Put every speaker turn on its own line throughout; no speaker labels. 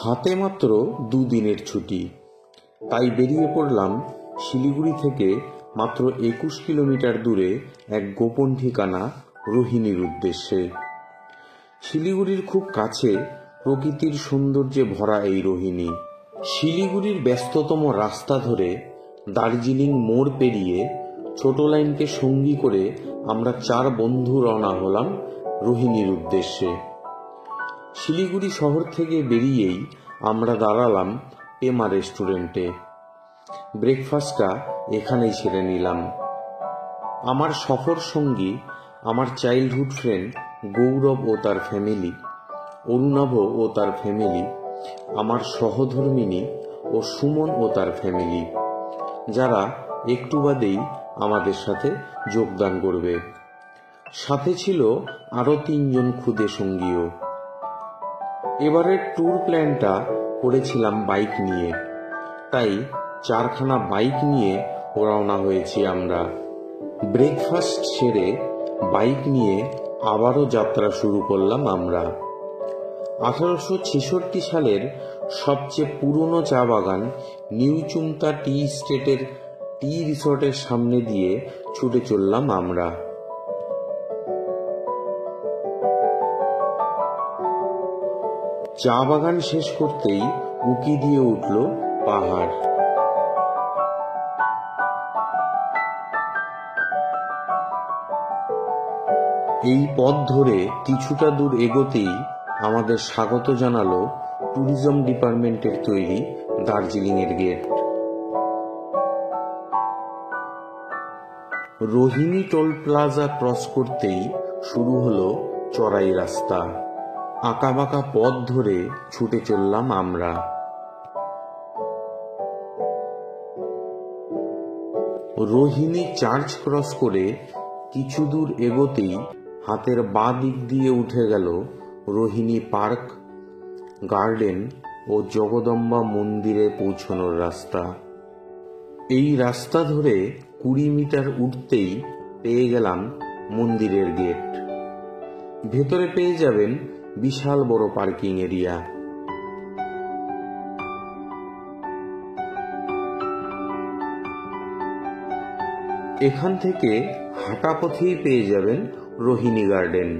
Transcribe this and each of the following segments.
হাতে মাত্র 2 দিনের ছুটি, তাই বেরিয়ে পড়লাম শিলিগুড়ি থেকে মাত্র 21 কিলোমিটার দূরে এক গোপন ঠিকানা রোহিণীর উদ্দেশ্যে। শিলিগুড়ির খুব কাছে প্রকৃতির সৌন্দর্যে ভরা এই রোহিণী। শিলিগুড়ির ব্যস্ততম রাস্তা ধরে দার্জিলিং মোড় পেরিয়ে ছোট লাইনকে সঙ্গী করে আমরা 4 বন্ধু রওনা হলাম রোহিণীর উদ্দেশ্যে। শিলিগুড়ি শহর থেকে বেরিয়েই আমরা দাঁড়ালাম পেমা রেস্টুরেন্টে। ব্রেকফাস্টটা এখানেই সেরে নিলাম। আমার সফর সঙ্গী আমার চাইল্ডহুড ফ্রেন্ড গৌরব ও তার ফ্যামিলি, অরুণাভ ও তার ফ্যামিলি, আমার সহধর্মিনী ও সুমন ও তার ফ্যামিলি, যারা একটু বাদেই আমাদের সাথে যোগদান করবে। সাথে ছিল আরো 3 জন খুদে সঙ্গীও। এবারের ট্যুর প্ল্যানটা করেছিলাম বাইক নিয়ে, তাই 4খানা বাইক নিয়ে রওনা হয়েছি আমরা। ব্রেকফাস্ট সেরে বাইক নিয়ে আবারও যাত্রা শুরু করলাম আমরা। 1866 সালের সবচেয়ে পুরনো চা বাগান নিউ চুমতা টি স্টেটের টি রিসর্টের সামনে দিয়ে ছুটে চললাম আমরা। চা বাগান শেষ করতেই উঁকি দিয়ে উঠল পাহাড়। এই পথ ধরে কিছুটা দূর এগোতেই আমাদের স্বাগত জানালো ট্যুরিজম ডিপার্টমেন্টের তৈরি দার্জিলিং এর gate. Rohini toll plaza cross করতেই শুরু হলো চড়াই রাস্তা। আঁকাবাঁকা পথ ধরে ছুটে চললাম আমরা। রোহিণী চার্চ ক্রস করে কিছু দূর এগোতেই হাতের বাঁ দিক দিয়ে উঠে গেল রোহিণী পার্ক, গার্ডেন ও জগদম্বা মন্দিরে পৌঁছানোর রাস্তা। এই রাস্তা ধরে 20 মিটার উঠতেই পেয়ে গেলাম মন্দিরের গেট। ভেতরে পেয়ে যাবেন বিশাল বড় পার্কিং এরিয়া। এখান থেকে হাঁটা পথেই পেয়ে যাবেন রোহিণী গার্ডেন।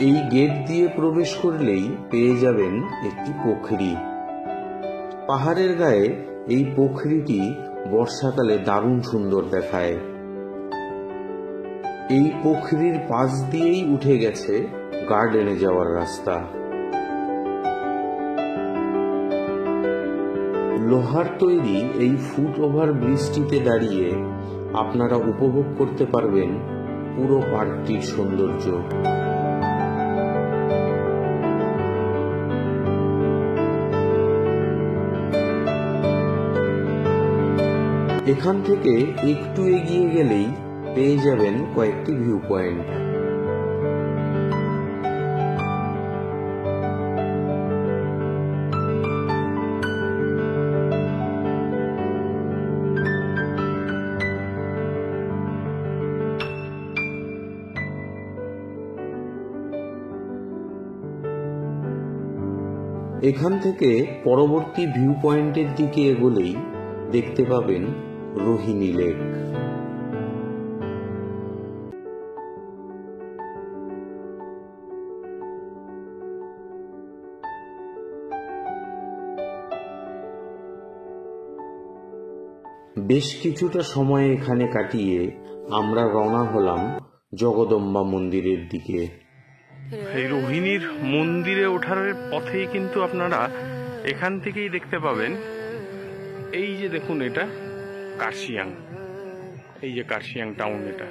এই গেট দিয়ে প্রবেশ করলেই পেয়ে যাবেন একটি পুকুরি। পাহাড়ের গায়ে এই পুকুরিটি বর্ষাকালে দারুণ সুন্দর দেখায়। এই পুকুরির পাশ দিয়েই উঠে গেছে গার্ডেনে যাওয়ার রাস্তা। লোহার তৈরি এই ফুট ওভার ব্রিজটিতে দাঁড়িয়ে আপনারা উপভোগ করতে পারবেন পুরো পার্কটির সৌন্দর্য। এখান থেকে একটু এগিয়ে গেলেই পেয়ে যাবেন কয়েকটি ভিউ পয়েন্ট। এখান থেকে পরবর্তী ভিউ পয়েন্টের দিকে এগোলেই দেখতে পাবেন রোহিণী লেক। বেশ কিছুটা সময় এখানে কাটিয়ে আমরা রওনা হলাম জগদম্বা মন্দিরের দিকে।
এই রোহিণীর মন্দিরে ওঠার পথেই কিন্তু আপনারা এখান থেকেই দেখতে পাবেন, এই যে দেখুন এটা কার্শিয়াং, এই যে কার্শিয়াং টাউন, এটা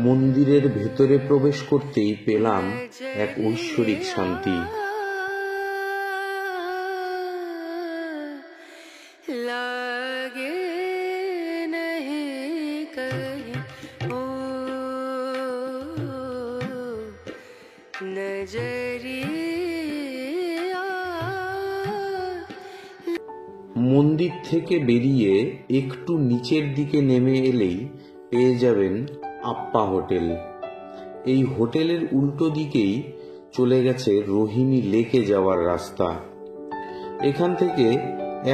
মন্দিরের ভেতরে প্রবেশ করতেই পেলাম এক ঐশ্বরিক শান্তি। মন্দির থেকে বেরিয়ে একটু নিচের দিকে নেমে এলেই পেয়ে যাবেন আপ্পা হোটেল। এই হোটেলের উল্টো দিকেই চলে গেছে রোহিণী লেকে যাওয়ার রাস্তা। এখান থেকে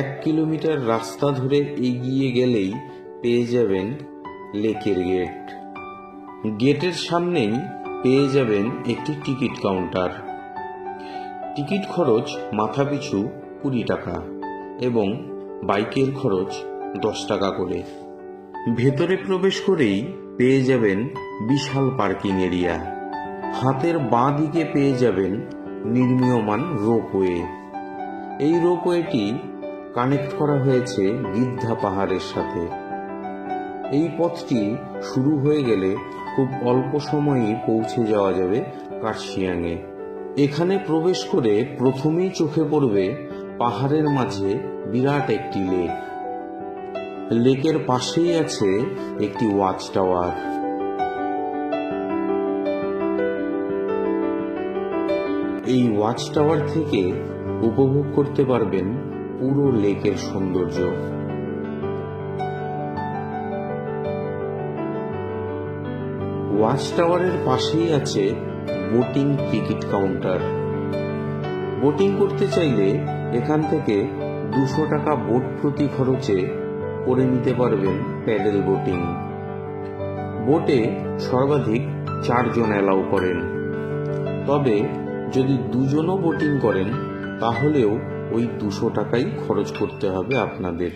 1 কিলোমিটার রাস্তা ধরে এগিয়ে গেলেই পেয়ে যাবেন লেকের গেট। গেটের সামনেই পেয়ে যাবেন একটি টিকিট কাউন্টার। টিকিট খরচ মাথাপিছু 20 টাকা এবং বাইকের খরচ 10 টাকা করে। ভেতরে প্রবেশ করেই পেয়ে যাবেন বিশাল পার্কিং এরিয়া। হাতের বাঁ দিকে পেয়ে যাবেন নির্মীয়মান রোপওয়ে। এই রোপওয়েটি কানেক্ট করা হয়েছে গিদ্ধা পাহাড়ের সাথে। এই পথটি শুরু হয়ে গেলে খুব অল্প সময়েই পৌঁছে যাওয়া যাবে কার্শিয়াংয়ে। এখানে প্রবেশ করে প্রথমেই চোখে পড়বে পাহাড়ের মাঝে বিরাট একটি লেক। লেকের পাশেই আছে একটি ওয়াচ টাওয়ার। এই ওয়াচ টাওয়ার থেকে উপভোগ করতে পারবেন পুরো লেকের সৌন্দর্য। ওয়াচ টাওয়ারের পাশেই আছে বোটিং টিকিট কাউন্টার। বোটিং করতে চাইলে এখান থেকে 200 টাকা বোট প্রতি খরচে করে নিতে পারবেন প্যাডেল বোটিং। বোটে সর্বাধিক 4 জন অ্যালাউ করেন, তবে যদি 2 জনও বোটিং করেন তাহলেও ওই 200 টাকাই খরচ করতে হবে আপনাদের।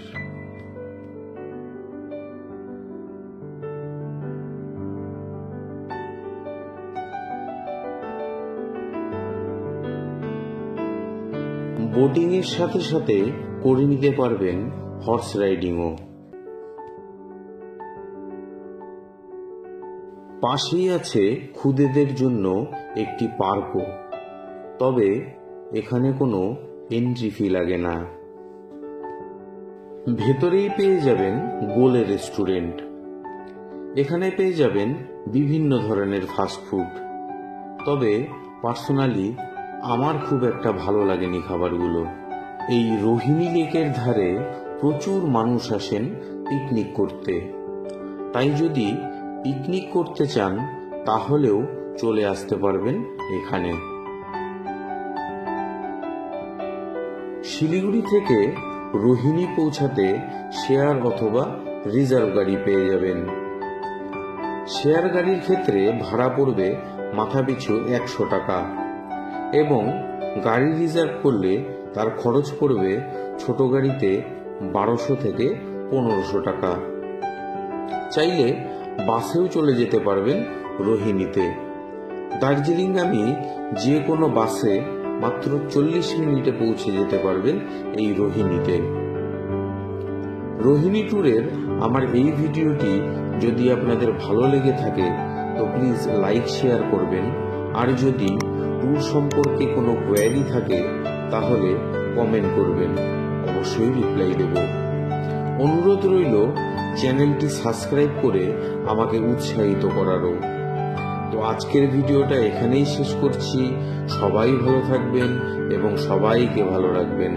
বোটিং এর সাথে সাথে করে নিতে পারবেন হর্স রাইডিংও। পাশেই আছে খুদেদের জন্য একটি পার্কও, তবে এখানে কোনো এন্ট্রি ফি লাগে না। ভেতরেই পেয়ে যাবেন গোলে রেস্টুরেন্ট। এখানে পেয়ে যাবেন বিভিন্ন ধরনের ফাস্টফুড, তবে পার্সোনালি আমার খুব একটা ভালো লাগেনি খাবারগুলো। এই রোহিণী লেকের ধারে প্রচুর মানুষ আসেন পিকনিক করতে, তাই যদি পিকনিক করতে চান তাহলেও চলে আসতে পারবেন এখানে। শিলিগুড়ি থেকে রোহিণী পৌঁছাতে শেয়ার অথবা রিজার্ভ গাড়ি পেয়ে যাবেন। শেয়ার গাড়ির ক্ষেত্রে ভাড়া পড়বে মাথাপিছু 100 টাকা এবং গাড়ি রিজার্ভ করলে তার খরচ পড়বে ছোট গাড়িতে 1200 থেকে 1500 টাকা। চাইলে বাসেও চলে যেতে পারবেন রোহিণীতে। দার্জিলিংগামী যে কোনো বাসে মাত্র 40 মিনিটে পৌঁছে যেতে পারবেন এই রোহিণীতে। রোহিণী ট্যুরের আমার এই ভিডিওটি যদি আপনাদের ভালো লেগে থাকে তো প্লিজ লাইক শেয়ার করবেন, আর যদি ট্যুর সম্পর্কে কোনো কোয়েরি থাকে তাহলে কমেন্ট করবেন, অবশ্যই রিপ্লাই দেব। অনুরোধ রইল চ্যানেলটি সাবস্ক্রাইব করে আমাকে উৎসাহিত করারও। তো আজকের ভিডিওটা এখানেই শেষ করছি। সবাই ভালো থাকবেন এবং সবাইকে ভালো রাখবেন।